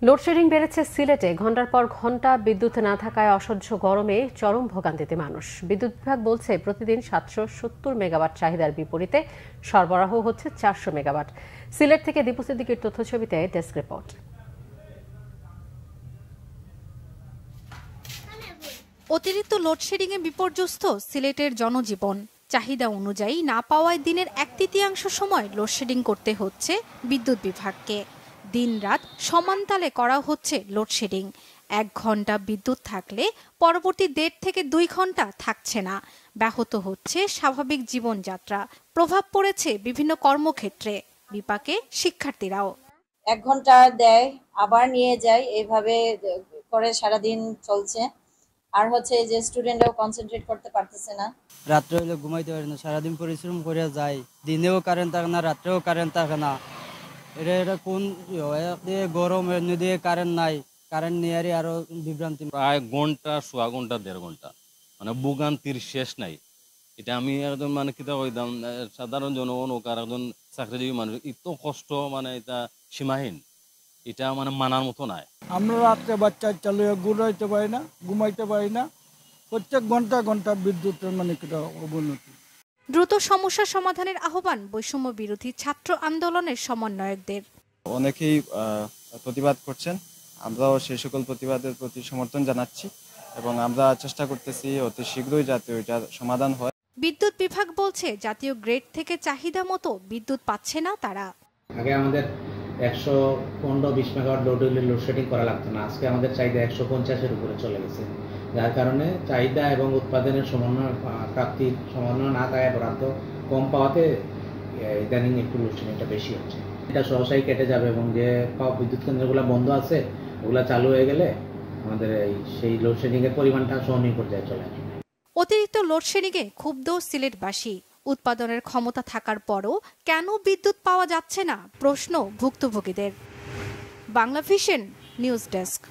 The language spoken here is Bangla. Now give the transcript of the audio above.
লোডশেডিং বেড়েছে সিলেটে। ঘণ্টার পর ঘণ্টা বিদ্যুৎ না থাকায় অসহ্য গরমে চরম ভোগান্তিতে মানুষ। বিদ্যুৎ বিভাগ বলছে প্রতিদিন 770 মেগাওয়াট চাহিদার বিপরীতে সরবরাহ হচ্ছে 400 মেগাওয়াট। সিলেট থেকে দীপু সিদ্দিকীর তথ্যছবিতে ডেস্ক রিপোর্ট। অতিরিক্ত লোডশেডিংয়ে বিপর্যস্ত সিলেটের জনজীবন। চাহিদা অনুযায়ী না পাওয়ায় দিনের 1/3 সময় লোডশেডিং করতে হচ্ছে বিদ্যুৎ বিভাগকে। দিন-রাত সমানতালে করা হচ্ছে লোডশেডিং। 1 ঘন্টা বিদ্যুৎ থাকলে পরবর্তী 1.5 থেকে 2 ঘন্টা থাকছে না। ব্যাহত হচ্ছে স্বাভাবিক জীবনযাত্রা। প্রভাব পড়েছে বিভিন্ন কর্মক্ষেত্রে। বিপাকে শিক্ষার্থীরাও। 1 ঘন্টা দেয়, আবার নিয়ে যায়, এইভাবে করে সারাদিন চলছে। আর হচ্ছে যে স্টুডেন্টরাও কনসেন্ট্রেট করতে পারতেছে না। রাত্রে হলে ঘুমাইতে পারে না, সারাদিন পরিশ্রম করে যায়, দিনেও কারেন্ট থাকে না, রাত্রেও কারেন্ট থাকে না। এটা কোন গরম দিয়ে কারেন্ট নাই, কারেন্ট নিয়ে আরো বিভ্রান্তি। প্রায় ঘন্টা, সোয়া ঘন্টা, 1.5 ঘন্টা, মানে ভোগান্তির শেষ নাই। এটা আমি একজন মানে কিতা কইতাম, সাধারণ জনগণ ও কার একজন চাকরিজীবী মানুষ এত কষ্ট, মানে এটা সীমাহীন। এটা মানে মানার মতো নাই। আমরা রাত্রে বাচ্চা চালিয়ে ঘুরাইতে পারি না, ঘুমাইতে পারি না। প্রত্যেক ঘন্টা ঘন্টা বিদ্যুতের মানে কিটা অবনতি। দ্রুত সমস্যা সমাধানের আহ্বান বৈষম্য বিরোধী ছাত্র আন্দোলনের সমন্বয়কদের। অনেকেই প্রতিবাদ করছেন, আমরাও সেই সকল প্রতিবাদের প্রতি সমর্থন জানাচ্ছি এবং আমরা চেষ্টা করতেছি অতি শীঘ্রই যাতে ওইটার সমাধান হয়। বিদ্যুৎ বিভাগ বলছে জাতীয় গ্রেড থেকে চাহিদা মতো বিদ্যুৎ পাচ্ছে না তারা। আগে আমাদের 115-20 মেগাওয়াট লোডশেডিং করা লাগতো না, আজকে আমাদের চাহিদা 150-এর উপরে চলে গেছে। যার কারণে চাহিদা এবং উৎপাদনের প্রাপ্তির সমন্বয় না থাকায় বরাদ্দ কম পাওয়াতে ইদানিং একটু লোডশেডিংটা বেশি হচ্ছে। এটা সহসাই কেটে যাবে এবং যে বিদ্যুৎ কেন্দ্রগুলো বন্ধ আছে ওগুলো চালু হয়ে গেলে আমাদের সেই লোডশেডিংয়ের পরিমাণটা সহনীয় পর্যায়ে চলে আসবে। অতিরিক্ত লোডশেডিংয়ে ক্ষুব্ধ সিলেটবাসী। উৎপাদনের ক্ষমতা থাকার পরও কেন বিদ্যুৎ পাওয়া যাচ্ছে না প্রশ্ন ভুক্তভোগীদের। Bangla vision news desk.